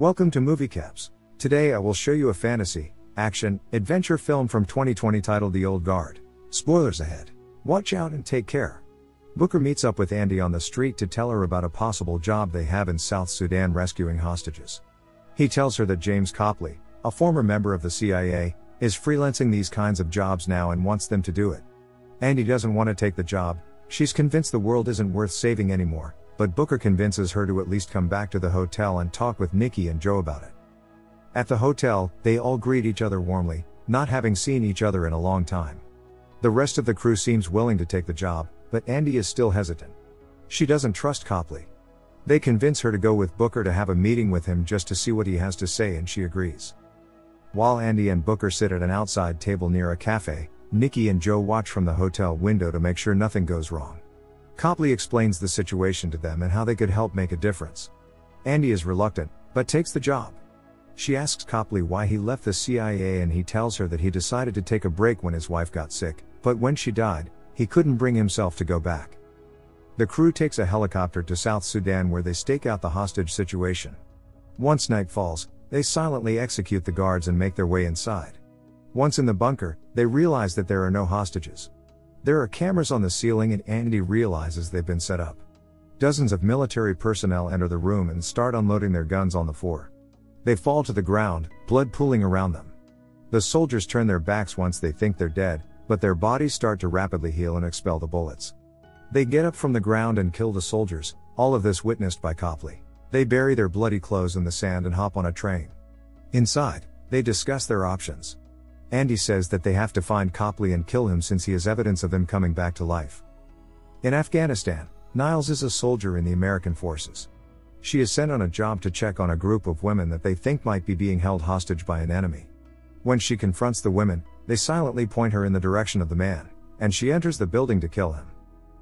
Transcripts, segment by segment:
Welcome to Movie Caps. Today I will show you a fantasy, action, adventure film from 2020 titled The Old Guard. Spoilers ahead. Watch out and take care. Booker meets up with Andy on the street to tell her about a possible job they have in South Sudan rescuing hostages. He tells her that James Copley, a former member of the CIA, is freelancing these kinds of jobs now and wants them to do it. Andy doesn't want to take the job. She's convinced the world isn't worth saving anymore, but Booker convinces her to at least come back to the hotel and talk with Nikki and Joe about it. At the hotel, they all greet each other warmly, not having seen each other in a long time. The rest of the crew seems willing to take the job, but Andy is still hesitant. She doesn't trust Copley. They convince her to go with Booker to have a meeting with him just to see what he has to say, and she agrees. While Andy and Booker sit at an outside table near a cafe, Nikki and Joe watch from the hotel window to make sure nothing goes wrong. Copley explains the situation to them and how they could help make a difference. Andy is reluctant, but takes the job. She asks Copley why he left the CIA, and he tells her that he decided to take a break when his wife got sick, but when she died, he couldn't bring himself to go back. The crew takes a helicopter to South Sudan where they stake out the hostage situation. Once night falls, they silently execute the guards and make their way inside. Once in the bunker, they realize that there are no hostages. There are cameras on the ceiling and Andy realizes they've been set up. Dozens of military personnel enter the room and start unloading their guns on the floor. They fall to the ground, blood pooling around them. The soldiers turn their backs once they think they're dead, but their bodies start to rapidly heal and expel the bullets. They get up from the ground and kill the soldiers, all of this witnessed by Copley. They bury their bloody clothes in the sand and hop on a train. Inside, they discuss their options. Andy says that they have to find Copley and kill him since he is evidence of them coming back to life. In Afghanistan, Niles is a soldier in the American forces. She is sent on a job to check on a group of women that they think might be being held hostage by an enemy. When she confronts the women, they silently point her in the direction of the man, and she enters the building to kill him.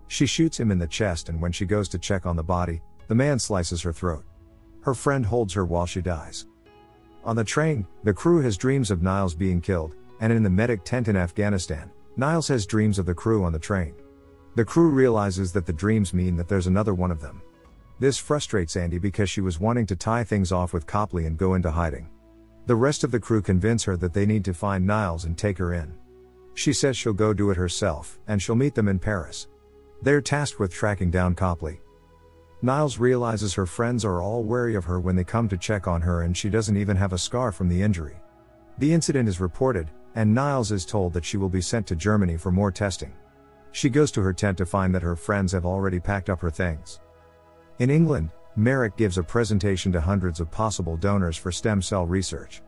She shoots him in the chest, and when she goes to check on the body, the man slices her throat. Her friend holds her while she dies. On the train, the crew has dreams of Niles being killed, and in the medic tent in Afghanistan, Niles has dreams of the crew on the train. The crew realizes that the dreams mean that there's another one of them. This frustrates Andy because she was wanting to tie things off with Copley and go into hiding. The rest of the crew convince her that they need to find Niles and take her in. She says she'll go do it herself, and she'll meet them in Paris. They're tasked with tracking down Copley. Niles realizes her friends are all wary of her when they come to check on her, and she doesn't even have a scar from the injury. The incident is reported, and Niles is told that she will be sent to Germany for more testing. She goes to her tent to find that her friends have already packed up her things. In England, Merrick gives a presentation to hundreds of possible donors for stem cell research.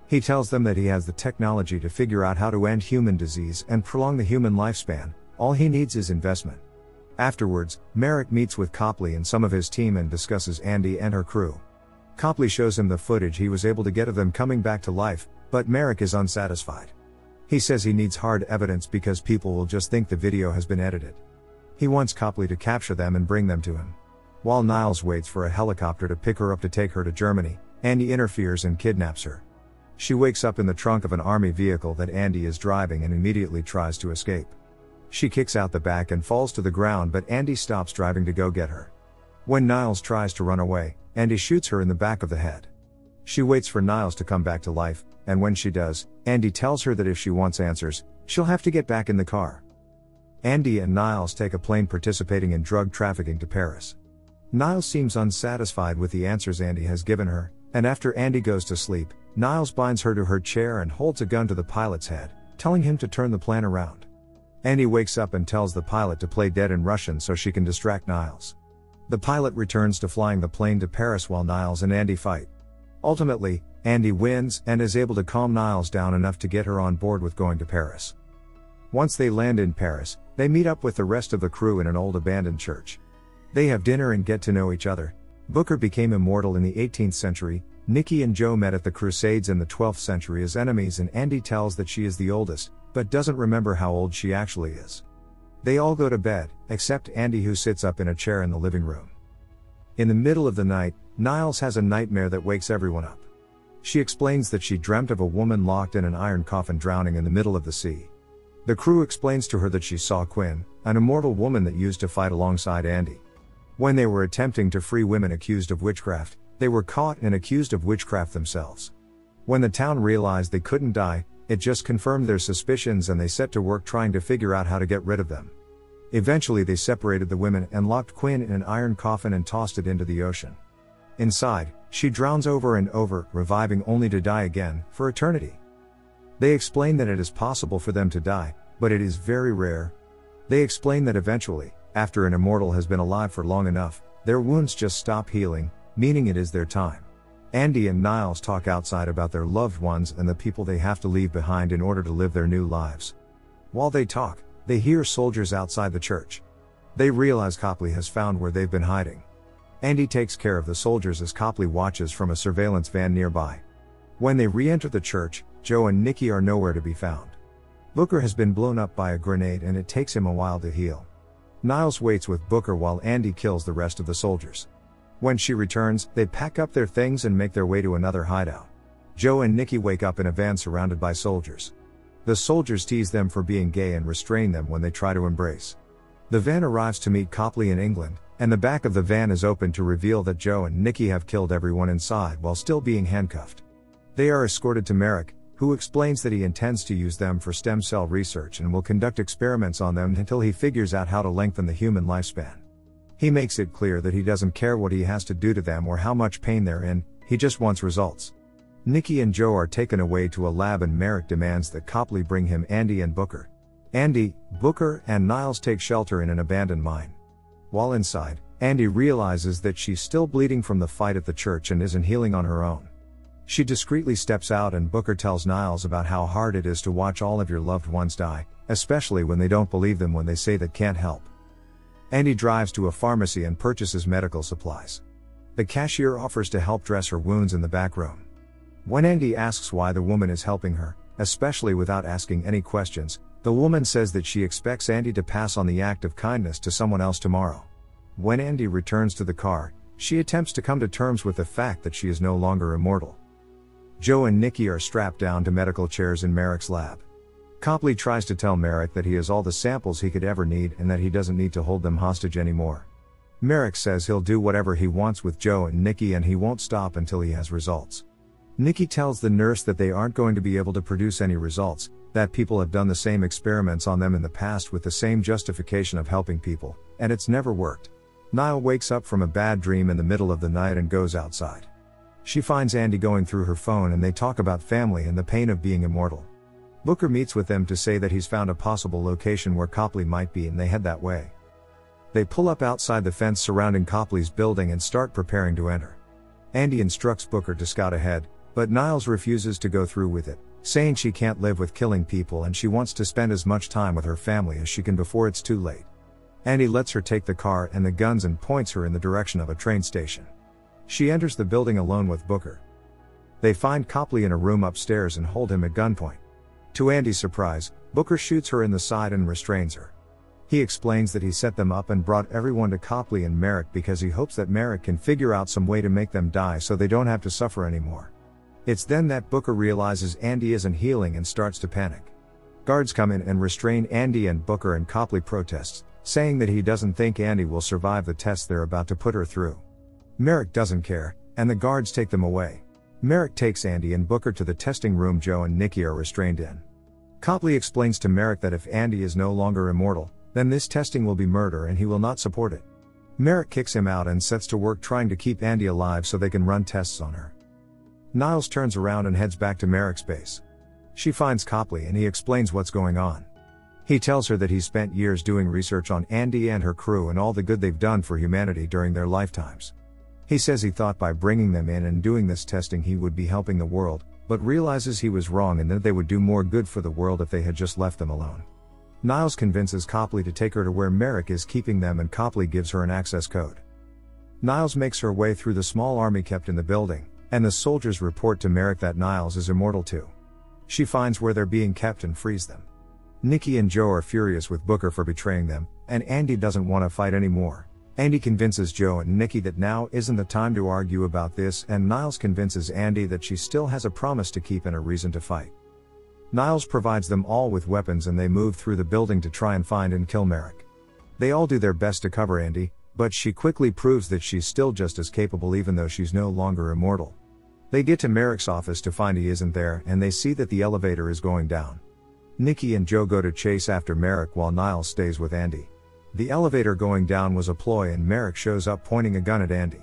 He tells them that he has the technology to figure out how to end human disease and prolong the human lifespan. All he needs is investment. Afterwards, Merrick meets with Copley and some of his team and discusses Andy and her crew. Copley shows him the footage he was able to get of them coming back to life, but Merrick is unsatisfied. He says he needs hard evidence because people will just think the video has been edited. He wants Copley to capture them and bring them to him. While Niles waits for a helicopter to pick her up to take her to Germany, Andy interferes and kidnaps her. She wakes up in the trunk of an army vehicle that Andy is driving and immediately tries to escape. She kicks out the back and falls to the ground, but Andy stops driving to go get her. When Niles tries to run away, Andy shoots her in the back of the head. She waits for Niles to come back to life, and when she does, Andy tells her that if she wants answers, she'll have to get back in the car. Andy and Niles take a plane participating in drug trafficking to Paris. Niles seems unsatisfied with the answers Andy has given her, and after Andy goes to sleep, Niles binds her to her chair and holds a gun to the pilot's head, telling him to turn the plane around. Andy wakes up and tells the pilot to play dead in Russian so she can distract Niles. The pilot returns to flying the plane to Paris while Niles and Andy fight. Ultimately, Andy wins and is able to calm Niles down enough to get her on board with going to Paris. Once they land in Paris, they meet up with the rest of the crew in an old abandoned church. They have dinner and get to know each other. Booker became immortal in the 18th century, Nikki and Joe met at the Crusades in the 12th century as enemies, and Andy tells that she is the oldest, but doesn't remember how old she actually is. They all go to bed, except Andy, who sits up in a chair in the living room. In the middle of the night, Niles has a nightmare that wakes everyone up. She explains that she dreamt of a woman locked in an iron coffin drowning in the middle of the sea. The crew explains to her that she saw Quinn, an immortal woman that used to fight alongside Andy. When they were attempting to free women accused of witchcraft, They were caught and accused of witchcraft themselves. When the town realized they couldn't die, it just confirmed their suspicions and they set to work trying to figure out how to get rid of them. Eventually they separated the women and locked Quinn in an iron coffin and tossed it into the ocean. Inside, she drowns over and over, reviving only to die again, for eternity. They explain that it is possible for them to die, but it is very rare. They explain that eventually, after an immortal has been alive for long enough, their wounds just stop healing, meaning it is their time. Andy and Niles talk outside about their loved ones and the people they have to leave behind in order to live their new lives. While they talk, they hear soldiers outside the church. They realize Copley has found where they've been hiding. Andy takes care of the soldiers as Copley watches from a surveillance van nearby. When they re-enter the church, Joe and Nikki are nowhere to be found. Booker has been blown up by a grenade and it takes him a while to heal. Niles waits with Booker while Andy kills the rest of the soldiers. When she returns, they pack up their things and make their way to another hideout. Joe and Nikki wake up in a van surrounded by soldiers. The soldiers tease them for being gay and restrain them when they try to embrace. The van arrives to meet Copley in England, and the back of the van is open to reveal that Joe and Nikki have killed everyone inside while still being handcuffed. They are escorted to Merrick, who explains that he intends to use them for stem cell research and will conduct experiments on them until he figures out how to lengthen the human lifespan. He makes it clear that he doesn't care what he has to do to them or how much pain they're in, he just wants results. Nikki and Joe are taken away to a lab and Merrick demands that Copley bring him Andy and Booker. Andy, Booker, and Niles take shelter in an abandoned mine. While inside, Andy realizes that she's still bleeding from the fight at the church and isn't healing on her own. She discreetly steps out and Booker tells Niles about how hard it is to watch all of your loved ones die, especially when they don't believe them when they say that can't help. Andy drives to a pharmacy and purchases medical supplies. The cashier offers to help dress her wounds in the back room. When Andy asks why the woman is helping her, especially without asking any questions, the woman says that she expects Andy to pass on the act of kindness to someone else tomorrow. When Andy returns to the car, she attempts to come to terms with the fact that she is no longer immortal. Joe and Nikki are strapped down to medical chairs in Merrick's lab. Copley tries to tell Merrick that he has all the samples he could ever need and that he doesn't need to hold them hostage anymore. Merrick says he'll do whatever he wants with Joe and Nikki and he won't stop until he has results. Nikki tells the nurse that they aren't going to be able to produce any results, that people have done the same experiments on them in the past with the same justification of helping people, and it's never worked. Niall wakes up from a bad dream in the middle of the night and goes outside. She finds Andy going through her phone and they talk about family and the pain of being immortal. Booker meets with them to say that he's found a possible location where Copley might be and they head that way. They pull up outside the fence surrounding Copley's building and start preparing to enter. Andy instructs Booker to scout ahead, but Niles refuses to go through with it, saying she can't live with killing people and she wants to spend as much time with her family as she can before it's too late. Andy lets her take the car and the guns and points her in the direction of a train station. She enters the building alone with Booker. They find Copley in a room upstairs and hold him at gunpoint. To Andy's surprise, Booker shoots her in the side and restrains her. He explains that he set them up and brought everyone to Copley and Merrick because he hopes that Merrick can figure out some way to make them die so they don't have to suffer anymore. It's then that Booker realizes Andy isn't healing and starts to panic. Guards come in and restrain Andy and Booker and Copley protests, saying that he doesn't think Andy will survive the test they're about to put her through. Merrick doesn't care, and the guards take them away. Merrick takes Andy and Booker to the testing room Joe and Nikki are restrained in. Copley explains to Merrick that if Andy is no longer immortal, then this testing will be murder and he will not support it. Merrick kicks him out and sets to work trying to keep Andy alive so they can run tests on her. Niles turns around and heads back to Merrick's base. She finds Copley and he explains what's going on. He tells her that he's spent years doing research on Andy and her crew and all the good they've done for humanity during their lifetimes. He says he thought by bringing them in and doing this testing he would be helping the world, but realizes he was wrong and that they would do more good for the world if they had just left them alone. Niles convinces Copley to take her to where Merrick is keeping them and Copley gives her an access code. Niles makes her way through the small army kept in the building, and the soldiers report to Merrick that Niles is immortal too. She finds where they're being kept and frees them. Nikki and Joe are furious with Booker for betraying them, and Andy doesn't want to fight anymore. Andy convinces Joe and Nikki that now isn't the time to argue about this, and Niles convinces Andy that she still has a promise to keep and a reason to fight. Niles provides them all with weapons and they move through the building to try and find and kill Merrick. They all do their best to cover Andy, But she quickly proves that she's still just as capable even though she's no longer immortal. They get to Merrick's office to find he isn't there, and they see that the elevator is going down. Nikki and Joe go to chase after Merrick while Niles stays with Andy. The elevator going down was a ploy and Merrick shows up pointing a gun at Andy.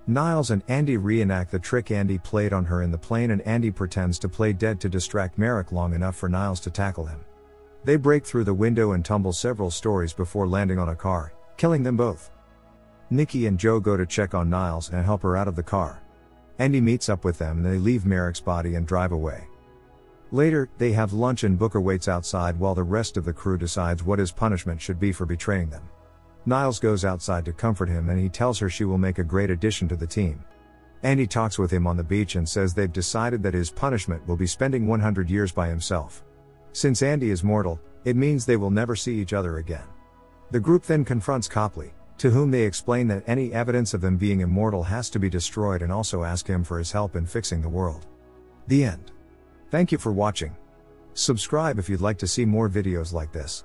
Niles and Andy reenact the trick Andy played on her in the plane, and Andy pretends to play dead to distract Merrick long enough for Niles to tackle him. They break through the window and tumble several stories before landing on a car, killing them both. Nikki and Joe go to check on Niles and help her out of the car. Andy meets up with them and they leave Merrick's body and drive away. Later, they have lunch and Booker waits outside while the rest of the crew decides what his punishment should be for betraying them. Niles goes outside to comfort him and he tells her she will make a great addition to the team. Andy talks with him on the beach and says they've decided that his punishment will be spending 100 years by himself. Since Andy is mortal, it means they will never see each other again. The group then confronts Copley, to whom they explain that any evidence of them being immortal has to be destroyed, and also ask him for his help in fixing the world. The end. Thank you for watching. Subscribe if you'd like to see more videos like this.